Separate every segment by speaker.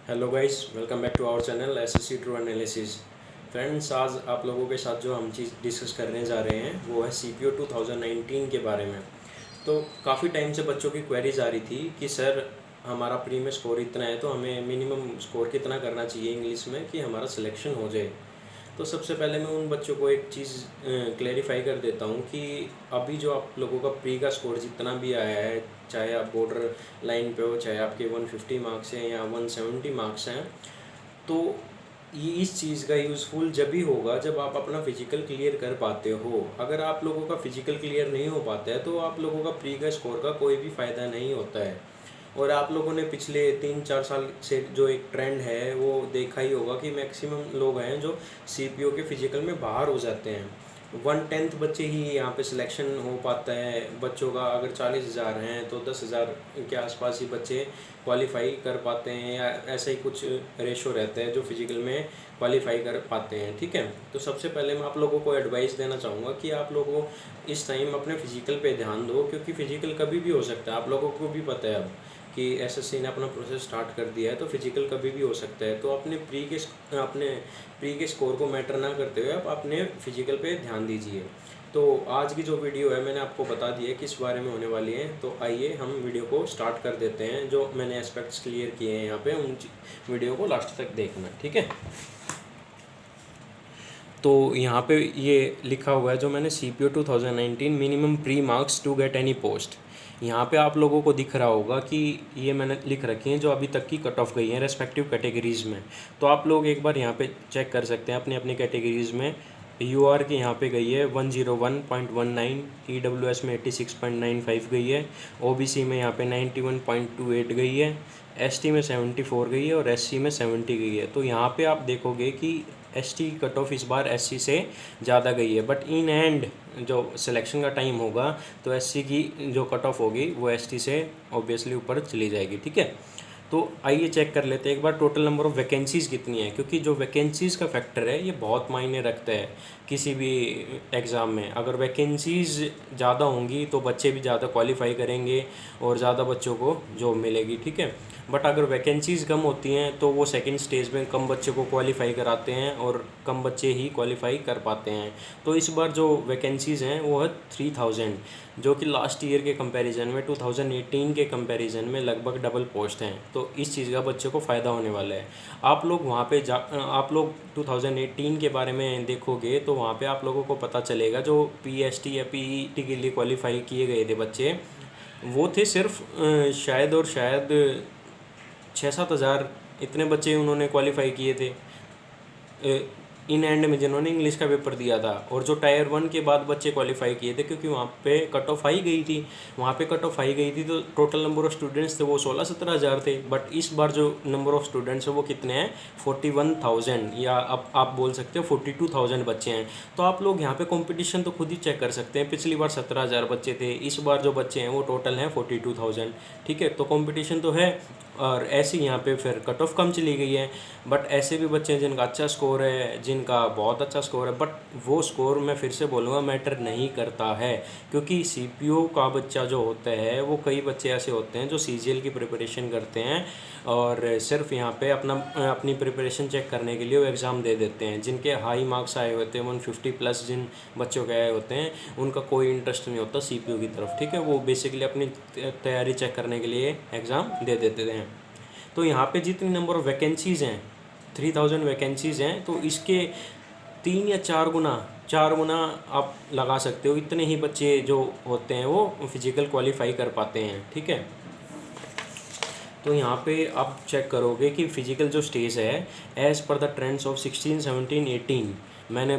Speaker 1: Hello guys, welcome back to our channel SSC true analysis. Friends, आज आप लोगों के साथ जो हम चीज़ डिस्कस करने जा रहे हैं वो है सीपीओ 2019 के बारे में। तो काफ़ी टाइम से बच्चों की क्वेरीज आ रही थी कि सर हमारा प्री में स्कोर इतना है तो हमें मिनिमम स्कोर कितना करना चाहिए इंग्लिश में कि हमारा सिलेक्शन हो जाए। तो सबसे पहले मैं उन बच्चों को एक चीज़ क्लेरिफाई कर देता हूँ कि अभी जो आप लोगों का प्री का स्कोर जितना भी आया है, चाहे आप बॉर्डर लाइन पे हो, चाहे आपके 150 मार्क्स हैं या 170 मार्क्स हैं, तो ये इस चीज़ का यूज़फुल जब भी होगा जब आप अपना फिजिकल क्लियर कर पाते हो। अगर आप लोगों का फिजिकल क्लियर नहीं हो पाता है तो आप लोगों का प्री का स्कोर का कोई भी फ़ायदा नहीं होता है। और आप लोगों ने पिछले 3-4 साल से जो एक ट्रेंड है वो देखा ही होगा कि मैक्सिमम लोग हैं जो सीपीओ के फिजिकल में बाहर हो जाते हैं। 1/10 बच्चे ही यहाँ पे सिलेक्शन हो पाता है बच्चों का। अगर 40,000 हैं तो 10,000 के आसपास ही बच्चे क्वालिफाई कर पाते हैं, या ऐसा ही कुछ रेशो रहता है जो फिजिकल में क्वालिफाई कर पाते हैं। ठीक है, तो सबसे पहले मैं आप लोगों को एडवाइस देना चाहूँगा कि आप लोगों इस टाइम अपने फिजिकल पे ध्यान दो, क्योंकि फिजिकल कभी भी हो सकता है। आप लोगों को भी पता है अब कि एसएससी ने अपना प्रोसेस स्टार्ट कर दिया है, तो फिजिकल कभी भी हो सकता है। तो अपने प्री के स्कोर को मैटर ना करते हुए आप अपने फिजिकल पे ध्यान दीजिए। तो आज की जो वीडियो है मैंने आपको बता दिया किस बारे में होने वाली है, तो आइए हम वीडियो को स्टार्ट कर देते हैं। जो मैंने एस्पेक्ट्स क्लियर किए हैं यहाँ पे, उन वीडियो को लास्ट तक देखना, ठीक है। तो यहाँ पे ये लिखा हुआ है जो मैंने CPO 2019 minimum pre marks to get any post. यहाँ पे आप लोगों को दिख रहा होगा कि ये मैंने लिख रखी हैं जो अभी तक की कट ऑफ गई हैं रेस्पेक्टिव कैटेगरीज़ में। तो आप लोग एक बार यहाँ पे चेक कर सकते हैं अपनी अपनी कैटेगरीज़ में। यूआर की यहाँ पे गई है 101.19, ईडब्ल्यूएस में 86.95 गई है, ओबीसी में यहाँ पे 91.28 गई है, एसटी में 74 गई है और एससी में 70 गई है। तो यहाँ पे आप देखोगे कि एसटी कट ऑफ इस बार एससी से ज़्यादा गई है, बट इन एंड जो सिलेक्शन का टाइम होगा तो एससी की जो कट ऑफ होगी वो एसटी से ऑब्वियसली ऊपर चली जाएगी, ठीक है। तो आइए चेक कर लेते हैं एक बार टोटल नंबर ऑफ़ वैकेंसीज़ कितनी है, क्योंकि जो वैकेंसीज़ का फैक्टर है ये बहुत मायने रखता है किसी भी एग्ज़ाम में। अगर वैकेंसीज़ ज़्यादा होंगी तो बच्चे भी ज़्यादा क्वालिफाई करेंगे और ज़्यादा बच्चों को जॉब मिलेगी, ठीक है। बट अगर वैकेंसीज़ कम होती हैं तो वो सेकंड स्टेज में कम बच्चों को क्वालिफाई कराते हैं और कम बच्चे ही क्वालिफाई कर पाते हैं। तो इस बार जो वैकेंसीज़ हैं वो है 3000, जो कि लास्ट ईयर के कंपैरिजन में 2018 के कंपैरिजन में लगभग डबल पोस्ट हैं। तो इस चीज़ का बच्चों को फ़ायदा होने वाला है। आप लोग वहाँ पे आप लोग 2018 के बारे में देखोगे तो वहाँ पे आप लोगों को पता चलेगा जो पीएसटी या पीईटी के लिए क्वालिफाई किए गए थे बच्चे, वो थे सिर्फ शायद 6-7 हज़ार इतने बच्चे उन्होंने क्वालिफाई किए थे इन एंड में जिन्होंने इंग्लिश का पेपर दिया था। और जो टायर 1 के बाद बच्चे क्वालिफाई किए थे, क्योंकि वहाँ पे कट ऑफ आई गई थी, तो टोटल नंबर ऑफ़ स्टूडेंट्स थे वो 16-17 हज़ार थे। बट इस बार जो नंबर ऑफ़ स्टूडेंट्स है वो कितने हैं, 41,000, या अब आप बोल सकते हो 42,000 बच्चे हैं। तो आप लोग यहाँ पे कंपटीशन तो खुद ही चेक कर सकते हैं। पिछली बार 17,000 बच्चे थे, इस बार जो बच्चे हैं वो टोटल हैं 42,000, ठीक है। तो कंपटीशन तो है, और ऐसे यहाँ पे फिर कट ऑफ कम चली गई है। बट ऐसे भी बच्चे हैं जिनका अच्छा स्कोर है, जिनका बहुत अच्छा स्कोर है, बट वो स्कोर मैं फिर से बोलूँगा मैटर नहीं करता है, क्योंकि सीपीओ का बच्चा जो होता है वो कई बच्चे ऐसे होते हैं जो सीजीएल की प्रिपरेशन करते हैं और सिर्फ यहाँ पे अपनी प्रिपरेशन चेक करने के लिए वो एग्ज़ाम दे देते हैं। जिनके हाई मार्क्स आए होते हैं 150 प्लस जिन बच्चों के आए होते हैं, उनका कोई इंटरेस्ट नहीं होता सीपीओ की तरफ, ठीक है। वो बेसिकली अपनी तैयारी चेक करने के लिए एग्ज़ाम दे देते हैं। तो यहाँ पे जितनी नंबर ऑफ़ वैकेंसीज़ हैं, 3000 वैकेंसीज़ हैं, तो इसके 3 या 4 गुना आप लगा सकते हो। इतने ही बच्चे जो होते हैं वो फिजिकल क्वालिफाई कर पाते हैं, ठीक है। तो यहाँ पे आप चेक करोगे कि फ़िज़िकल जो स्टेज है as per the trends of 16, 17, 18, मैंने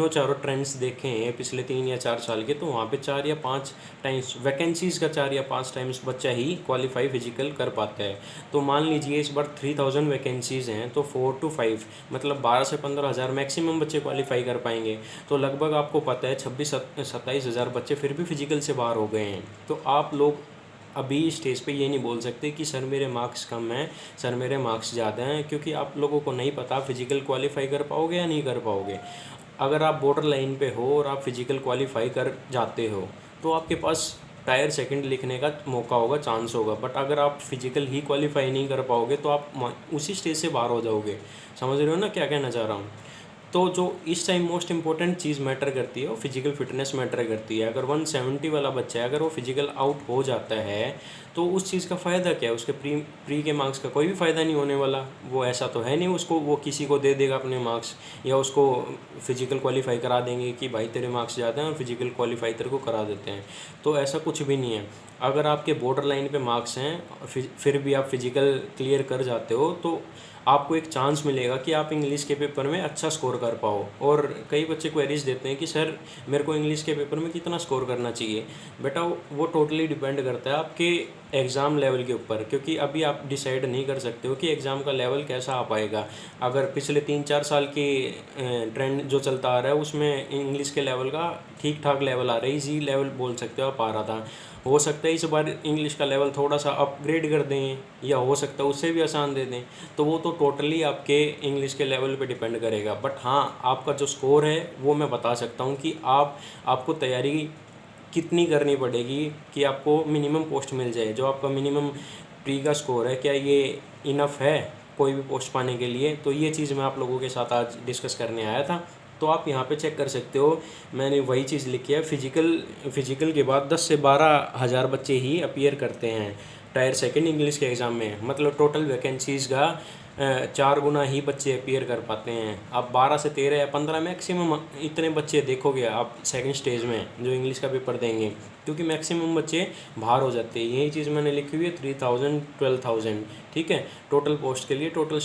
Speaker 1: चारों ट्रेंड्स देखे हैं पिछले 3 या 4 साल के, तो वहाँ पे 4 या 5 टाइम्स वैकेंसीज़ का 4 या 5 टाइम्स बच्चा ही क्वालिफाई फिजिकल कर पाता है। तो मान लीजिए इस बार 3000 वैकेंसीज़ हैं, तो 4 to 5 मतलब 12 से 15 हज़ार मैक्सिमम बच्चे क्वालिफाई कर पाएंगे। तो लगभग आपको पता है 26-27 हज़ार बच्चे फिर भी फिजिकल से बाहर हो गए हैं। तो आप लोग अभी स्टेज पे ये नहीं बोल सकते कि सर मेरे मार्क्स कम हैं, सर मेरे मार्क्स ज़्यादा हैं, क्योंकि आप लोगों को नहीं पता फिजिकल क्वालिफाई कर पाओगे या नहीं कर पाओगे। अगर आप बॉर्डर लाइन पे हो और आप फिजिकल क्वालिफाई कर जाते हो तो आपके पास टायर सेकंड लिखने का मौका होगा, चांस होगा। बट अगर आप फिजिकल ही क्वालिफाई नहीं कर पाओगे तो आप उसी स्टेज से बाहर हो जाओगे। समझ रहे हो ना क्या कहना चाह रहा हूँ? तो जो इस टाइम मोस्ट इंपॉर्टेंट चीज़ मैटर करती है वो फिजिकल फिटनेस मैटर करती है। अगर 170 वाला बच्चा है, अगर वो फिजिकल आउट हो जाता है तो उस चीज़ का फ़ायदा क्या है? उसके प्री के मार्क्स का कोई भी फ़ायदा नहीं होने वाला। वो ऐसा तो है नहीं उसको वो किसी को दे देगा अपने मार्क्स, या उसको फिजिकल क्वालिफाई करा देंगे कि भाई तेरे मार्क्स ज़्यादा हैं और फिजिकल क्वालिफाई तेरे को करा देते हैं। तो ऐसा कुछ भी नहीं है। अगर आपके बॉर्डर लाइन पे मार्क्स हैं फिर भी आप फिजिकल क्लियर कर जाते हो तो आपको एक चांस मिलेगा कि आप इंग्लिश के पेपर में अच्छा स्कोर कर पाओ। और कई बच्चे क्वेरीज देते हैं कि सर मेरे को इंग्लिश के पेपर में कितना स्कोर करना चाहिए। बेटा वो टोटली डिपेंड करता है आपके एग्ज़ाम लेवल के ऊपर, क्योंकि अभी आप डिसाइड नहीं कर सकते हो कि एग्ज़ाम का लेवल कैसा आ पाएगा। अगर पिछले 3-4 साल की ट्रेंड जो चलता आ रहा है उसमें इंग्लिश के लेवल का ठीक ठाक लेवल आ रहा है, इजी लेवल बोल सकते हो आप आ रहा था। हो सकता है इस बार इंग्लिश का लेवल थोड़ा सा अपग्रेड कर दें, या हो सकता है उससे भी आसान दे दें। तो वो तो टोटली आपके इंग्लिश के लेवल पे डिपेंड करेगा। बट हाँ, आपका जो स्कोर है वो मैं बता सकता हूँ कि आपको तैयारी कितनी करनी पड़ेगी कि आपको मिनिमम पोस्ट मिल जाए। जो आपका मिनिमम प्री का स्कोर है, क्या ये इनफ है कोई भी पोस्ट पाने के लिए? तो ये चीज़ मैं आप लोगों के साथ आज डिस्कस करने आया था। तो आप यहाँ पे चेक कर सकते हो, मैंने वही चीज़ लिखी है। फिजिकल के बाद 10 से 12 हज़ार बच्चे ही अपीयर करते हैं टायर सेकंड इंग्लिश के एग्ज़ाम में। मतलब टोटल वैकेंसीज़ का 4 गुना ही बच्चे अपीयर कर पाते हैं। आप 12 से 13 या 15 मैक्सिमम इतने बच्चे देखोगे आप सेकंड स्टेज में जो इंग्लिश का पेपर देंगे, क्योंकि मैक्सिमम बच्चे बाहर हो जाते हैं। यही चीज़ मैंने लिखी हुई है 3000 12,000, ठीक है, टोटल पोस्ट के लिए, टोटल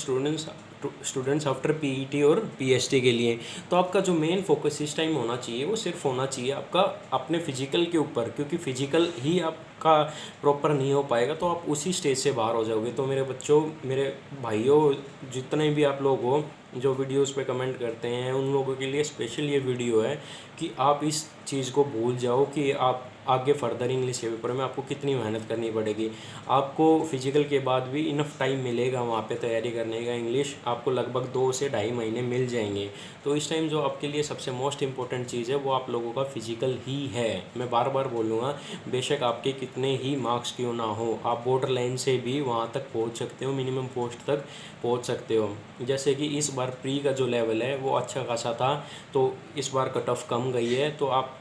Speaker 1: स्टूडेंट्स आफ्टर पीईटी और पीएचडी के लिए। तो आपका जो मेन फोकस इस टाइम होना चाहिए वो सिर्फ होना चाहिए आपका अपने फिजिकल के ऊपर, क्योंकि फिजिकल ही आपका प्रॉपर नहीं हो पाएगा तो आप उसी स्टेज से बाहर हो जाओगे। तो मेरे बच्चों, मेरे भाइयों, जितने भी आप लोग हो जो वीडियोस पे कमेंट करते हैं, उन लोगों के लिए स्पेशल ये वीडियो है कि आप इस चीज़ को भूल जाओ कि आप आगे फर्दर इंग्लिश के पेपर में आपको कितनी मेहनत करनी पड़ेगी। आपको फिजिकल के बाद भी इनफ टाइम मिलेगा वहाँ पे तैयारी करने का। इंग्लिश आपको लगभग 2 से ढाई महीने मिल जाएंगे। तो इस टाइम जो आपके लिए सबसे मोस्ट इम्पोर्टेंट चीज़ है वो आप लोगों का फिजिकल ही है। मैं बार बार बोलूँगा, बेशक आपके कितने ही मार्क्स क्यों ना हो, आप बॉर्डर लाइन से भी वहाँ तक पहुँच सकते हो, मिनिमम पोस्ट तक पहुँच सकते हो। जैसे कि इस बार प्री का जो लेवल है वो अच्छा खासा था, तो इस बार कट ऑफ कम गई है। तो आप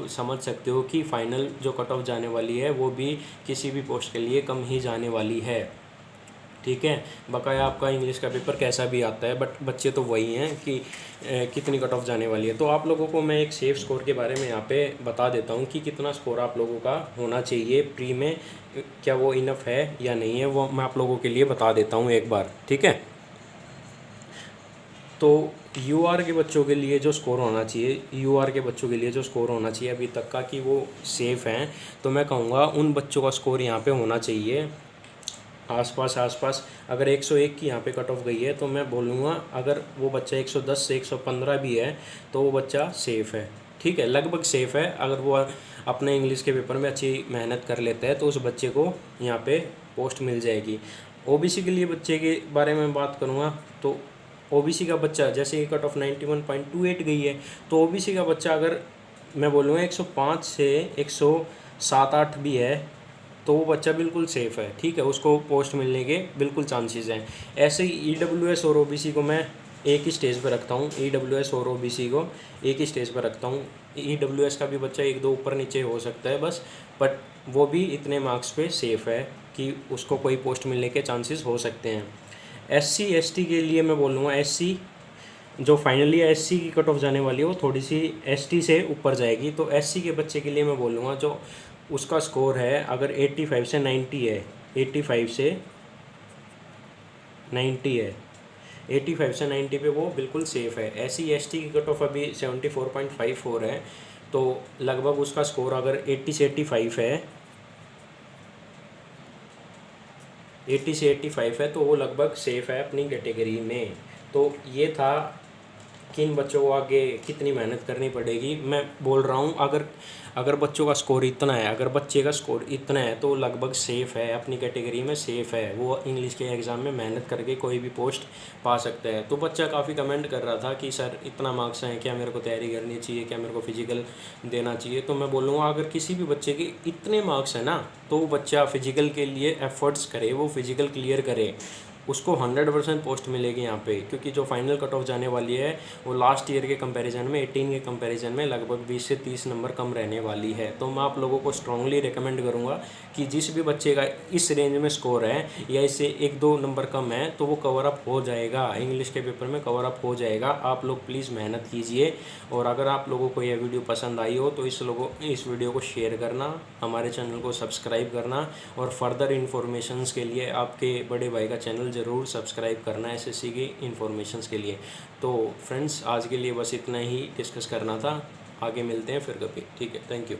Speaker 1: समझ सकते हो कि फाइनल जो कट ऑफ जाने वाली है वो भी किसी भी पोस्ट के लिए कम ही जाने वाली है, ठीक है। बकाया आपका इंग्लिश का पेपर कैसा भी आता है, बट बच्चे तो वही हैं कि कितनी कट ऑफ जाने वाली है। तो आप लोगों को मैं एक सेफ स्कोर के बारे में यहाँ पे बता देता हूँ कि कितना स्कोर आप लोगों का होना चाहिए प्री में, क्या वो इनफ है या नहीं है, वो मैं आप लोगों के लिए बता देता हूँ एक बार, ठीक है। तो यूआर के बच्चों के लिए जो स्कोर होना चाहिए, यूआर के बच्चों के लिए जो स्कोर होना चाहिए अभी तक का कि वो सेफ़ हैं, तो मैं कहूँगा उन बच्चों का स्कोर यहाँ पे होना चाहिए आसपास। अगर 101 की यहाँ पे कट ऑफ गई है तो मैं बोलूँगा अगर वो बच्चा 110 से 115 भी है तो वो बच्चा सेफ़ है, ठीक है, लगभग सेफ़ है। अगर वो अपने इंग्लिश के पेपर में अच्छी मेहनत कर लेता है तो उस बच्चे को यहाँ पे पोस्ट मिल जाएगी। ओबीसी के लिए बच्चे के बारे में बात करूँगा तो ओबीसी का बच्चा, जैसे कि कट ऑफ 91.28 गई है, तो ओबीसी का बच्चा अगर मैं बोलूँगा 105 से 107-8 भी है तो वो बच्चा बिल्कुल सेफ़ है, ठीक है, उसको पोस्ट मिलने के बिल्कुल चांसेस हैं। ऐसे ही ईडब्ल्यूएस और ओबीसी को मैं एक ही स्टेज पर रखता हूँ, ईडब्ल्यूएस और ओबीसी को एक ही स्टेज पर रखता हूँ। ईडब्ल्यूएस का भी बच्चा 1-2 ऊपर नीचे हो सकता है बस, बट वो भी इतने मार्क्स पे सेफ़ है कि उसको कोई पोस्ट मिलने के चांसेस हो सकते हैं। एससी एसटी के लिए मैं बोलूँगा एससी जो फाइनली एससी की कट ऑफ जाने वाली है वो थोड़ी सी एसटी से ऊपर जाएगी। तो एससी के बच्चे के लिए मैं बोलूँगा जो उसका स्कोर है अगर 85 से 90 है, 85 से 90 है, 85 से 90 पे वो बिल्कुल सेफ़ है। एससी एसटी की कट ऑफ अभी 74.54 है, तो लगभग उसका स्कोर अगर 80 से 85 है, 80 से 85 है तो वो लगभग सेफ़ है अपनी कैटेगरी में। तो ये था किन बच्चों को आगे कितनी मेहनत करनी पड़ेगी। मैं बोल रहा हूँ अगर अगर बच्चों का स्कोर इतना है, अगर बच्चे का स्कोर इतना है तो लगभग सेफ़ है, अपनी कैटेगरी में सेफ़ है, वो इंग्लिश के एग्ज़ाम में मेहनत करके कोई भी पोस्ट पा सकते हैं। तो बच्चा काफ़ी कमेंट कर रहा था कि सर इतना मार्क्स हैं, क्या मेरे को तैयारी करनी चाहिए, क्या मेरे को फिजिकल देना चाहिए। तो मैं बोलूँगा अगर किसी भी बच्चे के इतने मार्क्स हैं ना, तो वो बच्चा फिजिकल के लिए एफ़र्ट्स करे, वो फिजिकल क्लियर करे, उसको 100% पोस्ट मिलेगी यहाँ पे, क्योंकि जो फाइनल कट ऑफ जाने वाली है वो लास्ट ईयर के कंपैरिजन में 18 के कंपैरिजन में लगभग 20 से 30 नंबर कम रहने वाली है। तो मैं आप लोगों को स्ट्रांगली रिकमेंड करूँगा कि जिस भी बच्चे का इस रेंज में स्कोर है या इससे 1-2 नंबर कम है तो वो कवर अप हो जाएगा, इंग्लिश के पेपर में कवर अप हो जाएगा। आप लोग प्लीज़ मेहनत कीजिए। और अगर आप लोगों को यह वीडियो पसंद आई हो तो इस वीडियो को शेयर करना, हमारे चैनल को सब्सक्राइब करना, और फर्दर इन्फॉर्मेशंस के लिए आपके बड़े भाई का चैनल ज़रूर सब्सक्राइब करना एसएससी की इन्फॉर्मेशंस के लिए। तो फ्रेंड्स आज के लिए बस इतना ही डिस्कस करना था, आगे मिलते हैं फिर कभी। ठीक है, थैंक यू।